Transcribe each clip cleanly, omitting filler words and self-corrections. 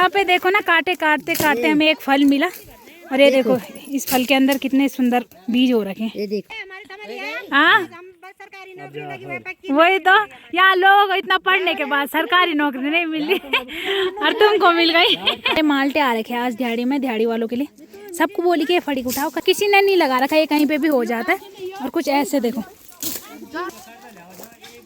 यहाँ पे देखो ना, कांटे काटते काटते हमें एक फल मिला। और ये देखो इस फल के अंदर कितने सुंदर बीज हो रखे हैं। ये देखो। हाँ वही तो, यहाँ लोग इतना पढ़ने के बाद सरकारी नौकरी नहीं मिल रही और तुमको मिल गई। माल्टे आ रखे आज दिहाड़ी में, दिहाड़ी वालों के लिए सबको बोली कि फड़ीक उठाओ, किसी ने नहीं लगा रखा, ये कहीं पे भी हो जाता है। और कुछ ऐसे देखो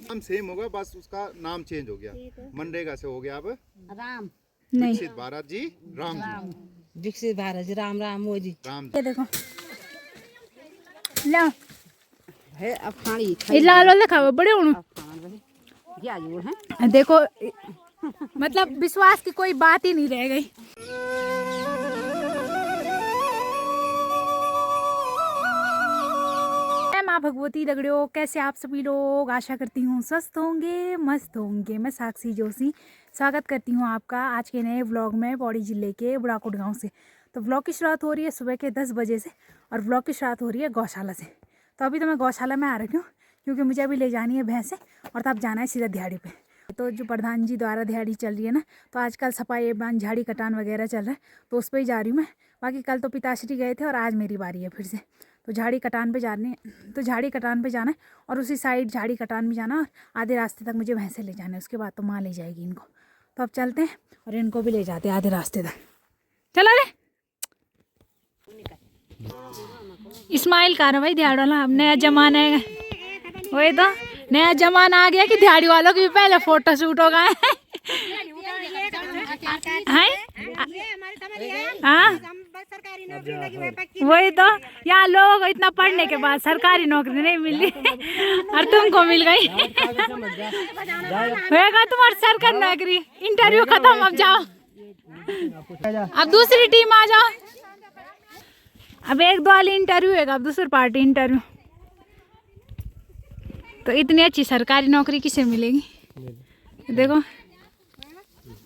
नाम सेम होगा, बस उसका नाम चेंज हो गया। मनरेगा से हो गया अब राम नहीं, विकसित भारत जी राम जी, विकसित भारत जी राम राम मोदी। राम ये देखो ला है अब खानी ये लाल वाले खाओ बड़े उन्हों क्या जोड़ है। देखो मतलब विश्वास की कोई बात ही नहीं रह गई। माँ भगवती दगड़ियों, कैसे आप सभी लोग? आशा करती हूँ स्वस्थ होंगे, मस्त होंगे। मैं साक्षी जोशी स्वागत करती हूँ आपका आज के नए व्लॉग में पौड़ी जिले के बुढ़ाकोट गांव से। तो व्लॉग की शुरुआत हो रही है सुबह के 10 बजे से और व्लॉग की शुरुआत हो रही है गौशाला से। तो अभी तो मैं गौशाला में आ रही हूँ क्योंकि मुझे अभी ले जानी है भैंसे और तब जाना है सीधा दिहाड़ी पे। तो जो प्रधान जी द्वारा दिहाड़ी चल रही है ना, तो आजकल सफाई अभियान झाड़ी कटान वगैरह चल रहा है, तो उस पर ही जा रही हूँ मैं। बाकी कल तो पिताश्री गए थे और आज मेरी बारी है फिर से। तो झाड़ी कटान पे जाने, तो झाड़ी कटान पे जाना है और उसी साइड झाड़ी कटान भी जाना और आधे रास्ते तक मुझे भैंसे ले जाना है। उसके बाद तो माँ ले जाएगी इनको। तो अब चलते हैं और इनको भी ले जाते हैं आधे रास्ते तक। चलो रे इस्माइल का भाई दिहाड़ी वाला, अब नया जमाना है। वही तो नया जमाना आ गया कि दिहाड़ी वालों की भी पहले फोटो शूट होगा। हाँ वही तो, यहाँ लोग इतना पढ़ने के बाद सरकारी नौकरी नहीं मिल रही और तुमको मिल गई। होगा तुम्हारी सरकारी नौकरी। इंटरव्यू खत्म, अब जाओ, अब दूसरी टीम आ जाओ। अब एक दो वाली इंटरव्यू है, अब दूसरी पार्टी इंटरव्यू। तो इतनी अच्छी सरकारी नौकरी किसे मिलेगी? देखो,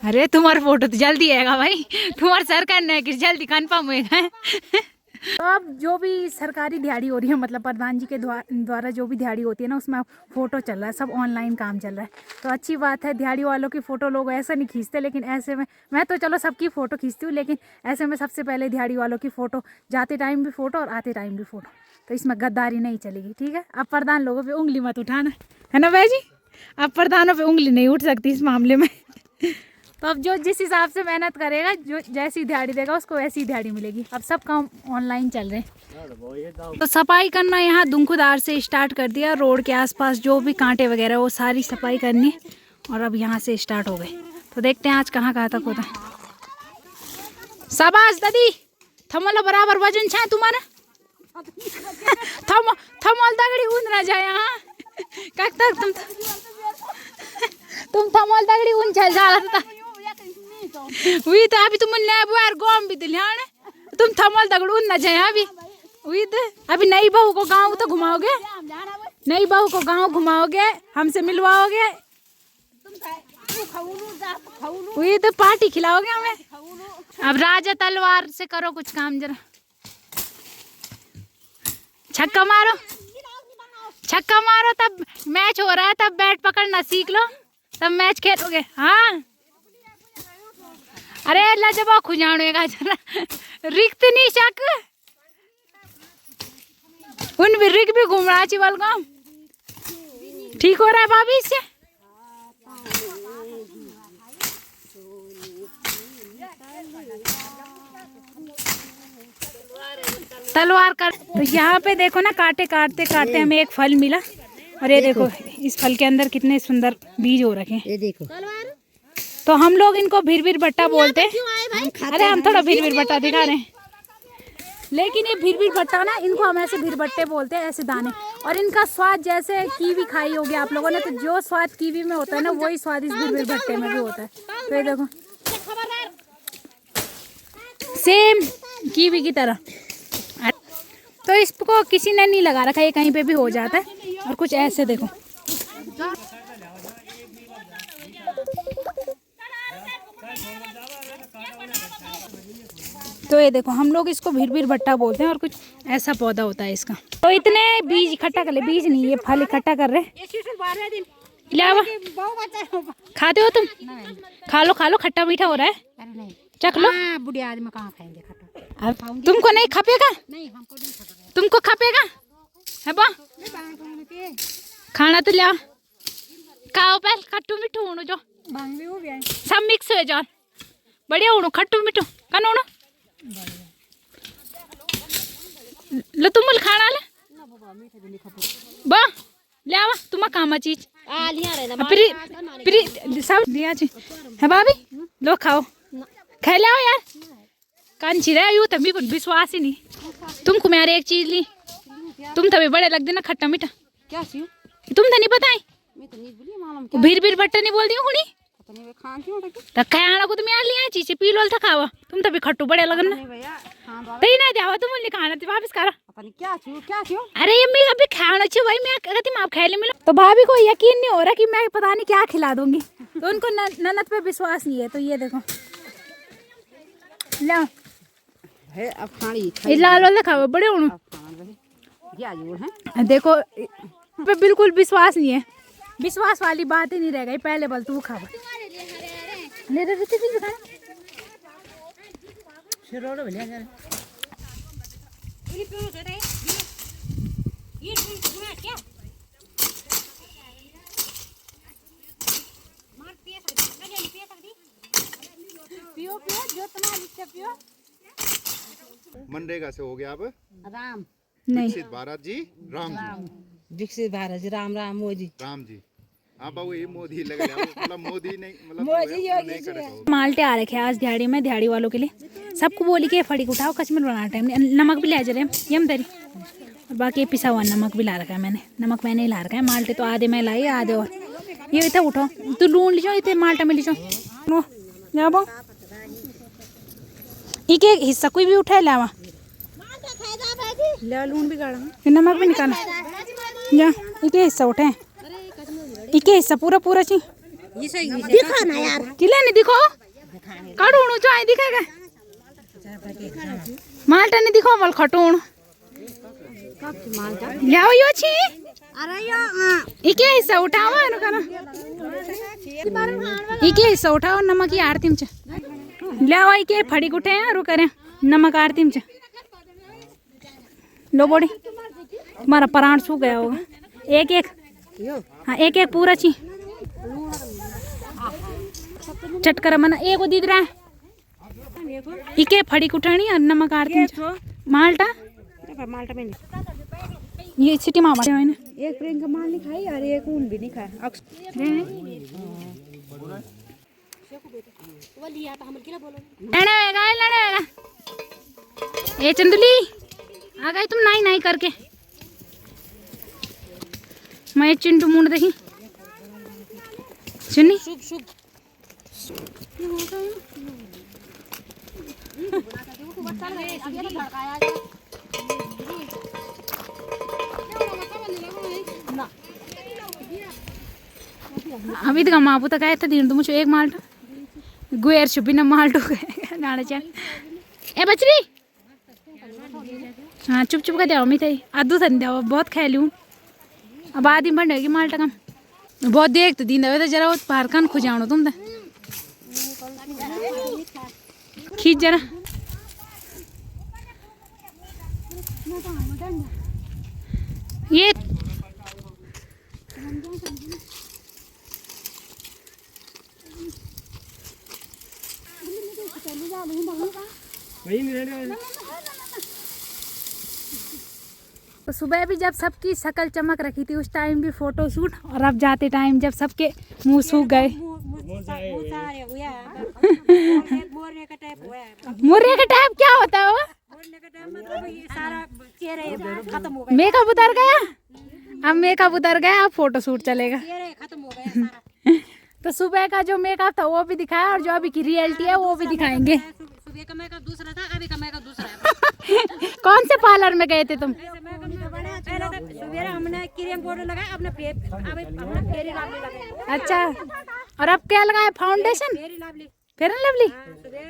अरे तुम्हारा फोटो तो जल्दी आएगा भाई, तुम्हारा सरकारी नौकरी जल्दी कंफर्म होएगा। तो अब जो भी सरकारी दिहाड़ी हो रही है, मतलब प्रधान जी के द्वारा जो भी दिहाड़ी होती है ना, उसमें फ़ोटो चल रहा है, सब ऑनलाइन काम चल रहा है। तो अच्छी बात है। दिहाड़ी वालों की फ़ोटो लोग ऐसे नहीं खींचते, लेकिन ऐसे में मैं तो चलो सबकी फ़ोटो खींचती हूँ, लेकिन ऐसे में सबसे पहले दिहाड़ी वालों की फ़ोटो, जाते टाइम भी फ़ोटो और आते टाइम भी फ़ोटो। तो इसमें गद्दारी नहीं चलेगी, ठीक है? अब प्रधान लोगों पर उंगली मत उठाना, है ना भाई जी? अब प्रधानों पर उंगली नहीं उठ सकती इस मामले में। तो अब जो जिस हिसाब से मेहनत करेगा, जो जैसी दिहाड़ी देगा उसको वैसी दिहाड़ी मिलेगी। अब सब काम ऑनलाइन चल रहे हैं। तो सफाई करना यहाँ दुंखुदार से स्टार्ट कर दिया। रोड के आसपास जो भी कांटे वगैरह वो सारी सफाई करनी और अब यहाँ से स्टार्ट हो गए। तो देखते हैं आज कहाँ तक होता है। शाबाश दादी, थमोला बराबर वजन छा तुम्हारा। थमोल दगड़ी ऊन ना जाए यहाँ। तुम थमोल दगड़ी ऊन चल जा रहा था। वही तो अभी तुम यार गाँव भी दिल्हान, तुम थमल दगड़ून न जाए अभी। वही तो अभी नई बहू को गांव तो घुमाओगे, नई बहू को गांव घुमाओगे, हमसे मिलवाओगे, वही तो पार्टी खिलाओगे हमें। अब राजा तलवार से करो कुछ काम जरा। छक्का मारो, छक्का मारो, तब मैच हो रहा है, तब बैट पकड़ना सीख लो, तब मैच खेलोगे। हाँ अरे अल्लाह जब खुजाणेगा जरा रिक्त नहीं शक उन भी रिक भी घूम रहा चिवल गाँव। ठीक हो रहा है भाभी इससे? तलवार कर। तो यहाँ पे देखो ना, कांटे काटते काटते हमें एक फल मिला और ये देखो इस फल के अंदर कितने सुंदर बीज हो रखे हैं। ये देखो। तो हम लोग इनको भिरभिर बट्टा बोलते हैं। अरे हम थोड़ा भिरभिर बट्टा दिखा रहे हैं, लेकिन ये भिरभिर बट्टा ना, इनको हम ऐसे भिर बट्टे बोलते हैं, ऐसे दाने। और इनका स्वाद जैसे कीवी खाई होगी आप लोगों ने, तो जो स्वाद कीवी में होता है ना, वही स्वाद इस भिरभिर बट्टे में भी होता है। तो ये देखो सेम कीवी की तरह। तो इसको किसी ने नहीं लगा रखा, ये कहीं पे भी हो जाता है। और कुछ ऐसे देखो, तो ये देखो हम लोग इसको भिरभिर भट्टा बोलते हैं और कुछ ऐसा पौधा होता है इसका। तो इतने बीज इकट्ठा कर ले, बीज नहीं ये फल इकट्ठा कर रहे। खाते हो तुम? खा लो खट्टा मीठा हो रहा है। चख लो। बुढ़िया आदमी कहाँ खाएंगे खट्टा? अब तुमको नहीं खपेगा? नहीं, हमको नहीं खपेगा। तुमको खपेगा है बा? खाना तो लिया खाओ पहले। खट्टू मिठू उणो जो सब मिक्स हो जाओ बढ़िया उणो खट्टू मिठू कन उणो लो तुम खाना ले बा ले आवा तुम कामा चीज सब लिया जी है भाभी लो खाओ खा ले आओ यार कांची रहे यूं तभी कुछ विश्वास ही नहीं। तुमको मैं एक चीज ली तुम तभी बड़े लग देना खट्टा मीठा क्या सीऊ? तुम तो नहीं बताई मैं तो नहीं बोली मालूम क्या। भीड़ भीड़ बट्टा नहीं बोल दी हुनी पता नहीं वे खान क्यों रखे? रखा आना को तुम यार लिया चीज पी लो था खावा तुम तभी खट्टू बड़े लगन ना नहीं भैया खान दो। तई ना जावा तुम नहीं खाना ते वापस करा। पता नहीं क्या सीऊ क्या सीऊ? अरे ये मैं अभी खाना चाहिए भाई मैं कहती मैं आप खाए ले मिलो तो भाभी को यकीन नहीं हो रहा कि मैं पता नहीं क्या खिला दूंगी तो उनको ननद पे विश्वास नहीं है। तो ये देखो ला है अब खानी ये लाल वाला खाओ बड़े उणो अब खान रहे क्या जोड़ है? देखो पे बिल्कुल विश्वास नहीं है। विश्वास वाली बात ही नहीं रह गई पहले बल तू खा ले रे ऋतिक भी खाना शिरोड़ भलिया कर पियो पियो जो तुम्हारी इच्छा पियो। मनरेगा से हो गया अब राम नहीं विकसित भारत जी राम जी विकसित भारत जी राम राम मोदी राम जी हाँ बाबू ये मोदी लग गया मतलब मोदी नहीं मतलब मोदी नहीं करेगा। माल्टे आ रखे आज दिहाड़ी में दिहाड़ी वालों के लिए सबको बोली कि फड़ी उठाओ कश्मीर बनाना टाइम नमक भी ले जा रहे यम तरी और बाकी पिसा हुआ नमक भी ला रखा है मैंने नमक मैंने ही ला रखा है माल्टे तो आधे मैं लाई आधे और ये इतना उठो तू लून लीजो इतने माल्टा में लीजो जाबो एक एक हिस्सा कोई भी उठाए लावा ले लून भी गाड़ा फिर नमक भी निकालना जा एक हिस्सा उठे एक हिस्सा पूरा पूरा ची ये सही दिखा ना यार किले नहीं दिखो काढूण जो आई दिखेगा माल्टा नहीं दिखो बल खटूण मालटा लाओ यो छी अरे यो एक हिस्सा उठाओ नु करा एक हिस्सा उठाओ नमक की आरती में लाओ एक फड़ी उठे हैं करे नमक आरती में लो बोड़ी तुम्हारा प्राण सूख गया होगा एक एक हाँ एक एक पूरा ची चटकर मना एक वो दीद रहा है एक फड़ी उठानी और नमक आरती में माल्टा माल्टा में ये सिटी मामा है एक प्रेम का माल नहीं खाई और एक ऊन भी नहीं खाया लड़ेगा ए चंदुली आ गई तुम नाई नाई करके मैं चिंटू मुंड देखी सुनी शुभ शुभ अभी तक मापू तक आया था दिन तो मुझे एक माल्टो गुएर छुपी ना माल्टो गाना चल ए बचरी हाँ चुप चुप का दे मी थे आधू सन दे बहुत खा लूँ अब आदि बढ़ेगी माल्टा कम बहुत देख तो दिन दे जरा वो बाहर खान खुजाओ तुम तो खींच जरा ये तो सुबह भी जब सबकी शक्ल चमक रखी थी उस टाइम भी फोटो शूट और अब जाते टाइम जब सबके मुंह सूख गए मुर्रे का टाइप क्या होता है वो मेकअप उतर गया अब मेकअप उतर गया अब फोटो शूट चलेगा तो सुबह का जो मेकअप था वो भी दिखाया और जो अभी की रियलिटी है वो भी दिखाएंगे सुबह का मेकअप दूसरा था अभी का मेकअप दूसरा है कौन से पार्लर में गए थे तुम सुबह हमने क्रीम पाउडर लगाया अपने फेरी लावली लगाया अच्छा और अब क्या लगाया फाउंडेशन फेरी लावली फेयर एंड लवली सुबह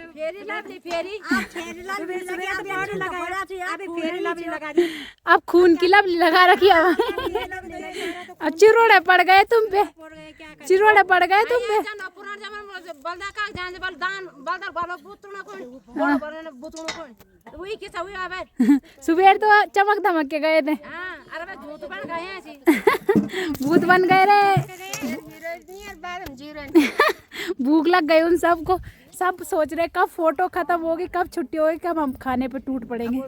अब खून की लवली लगा रखी है अब चिरोड़े पड़ गए तुम पे, चिरोड़े पड़ गए तुम पे। सुबह तो चमक धमक के गए थे, भूत बन गए रे। भूख लग गई उन सबको, सब सोच रहे कब फोटो खत्म होगी, कब छुट्टी होगी, कब हम खाने पे टूट पड़ेंगे।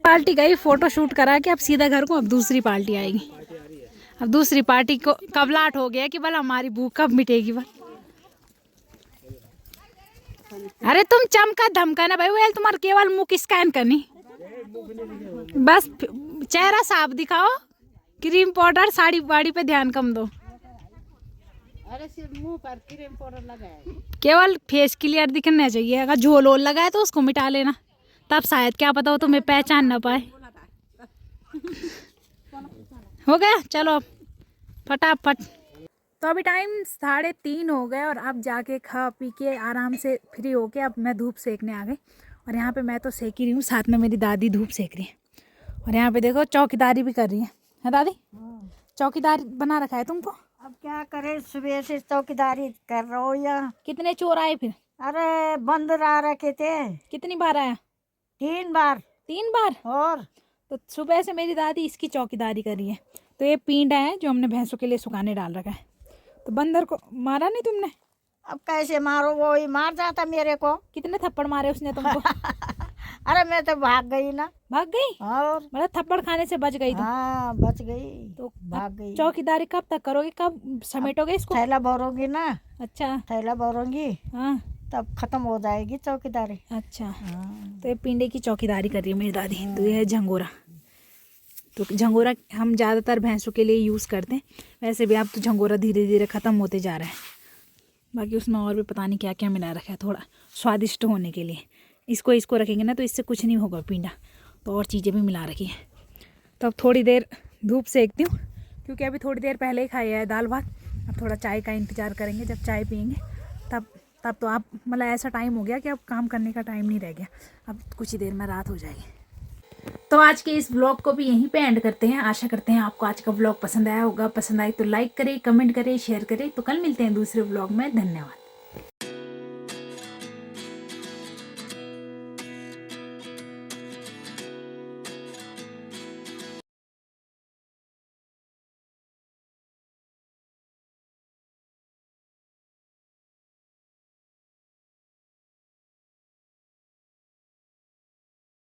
पार्टी गई फोटो शूट करा के, अब सीधा घर को, अब दूसरी पार्टी आएगी। अब दूसरी पार्टी को कबलाट हो गया कि भला हमारी भूख कब मिटेगी। अरे तुम चमका धमका ना भाई, वो तुम्हारा केवल मुख स्कैन करनी, बस चेहरा साफ दिखाओ, क्रीम पाउडर साड़ी वाड़ी पे ध्यान कम दो। अरे सिर्फ मुंह पर क्रीम पाउडर लगाया, केवल फेस क्लियर दिखना चाहिए। अगर झोल ओल लगाए तो उसको मिटा लेना, तब शायद क्या पता हो तुम्हें पहचान ना पाए। हो गया, चलो फटाफट। तो अभी टाइम 3:30 हो गए और अब जाके खा पी के आराम से फ्री होके अब मैं धूप सेकने आ गई। और यहाँ पे मैं तो सेक ही रही हूँ, साथ में मेरी दादी धूप सेक रही है। और यहाँ पे देखो चौकीदारी भी कर रही है दादी? चौकीदार बना रखा है तुमको? अब क्या करे, सुबह से चौकीदारी कर रहा हो या। कितने चोर आए फिर? अरे बंदर आ रखे थे। कितनी बार आया? 3 बार। 3 बार? और तो सुबह से मेरी दादी इसकी चौकीदारी कर रही है। तो ये पींडा है जो हमने भैंसों के लिए सुखाने डाल रखा है। तो बंदर को मारा नहीं तुमने? अब कैसे मारो, वो ही मार जाता मेरे को। कितने थप्पड़ मारे उसने तुमको? अरे मैं तो भाग गई ना। भाग गई? और मतलब थप्पड़ खाने से बच गई तुम? हाँ बच गई, तो भाग गई। चौकीदारी कब तक करोगे, कब समेटोगे इसको? थैला भरोगी ना। अच्छा, थैला भरोगी हाँ, तब खत्म हो जाएगी चौकीदारी। अच्छा। हाँ। तो ये पिंडे की चौकीदारी कर रही है मेरी दादी। तो ये है झंगोरा। तो झंगोरा हम ज़्यादातर भैंसों के लिए यूज़ करते हैं। वैसे भी अब तो झंगोरा धीरे धीरे ख़त्म होते जा रहा है। बाकी उसमें और भी पता नहीं क्या क्या मिला रखा है, थोड़ा स्वादिष्ट होने के लिए। इसको रखेंगे ना तो इससे कुछ नहीं होगा पिंडा, तो और चीज़ें भी मिला रखी है। तो अब थोड़ी देर धूप सेकती हूँ, क्योंकि अभी थोड़ी देर पहले ही खाया है दाल भात। अब थोड़ा चाय का इंतज़ार करेंगे, जब चाय पियेंगे तब तो आप मतलब ऐसा टाइम हो गया कि अब काम करने का टाइम नहीं रह गया। अब कुछ ही देर में रात हो जाएगी। तो आज के इस व्लॉग को भी यहीं पे एंड करते हैं। आशा करते हैं आपको आज का व्लॉग पसंद आया होगा। पसंद आए तो लाइक करें, कमेंट करें, शेयर करें। तो कल मिलते हैं दूसरे व्लॉग में। धन्यवाद।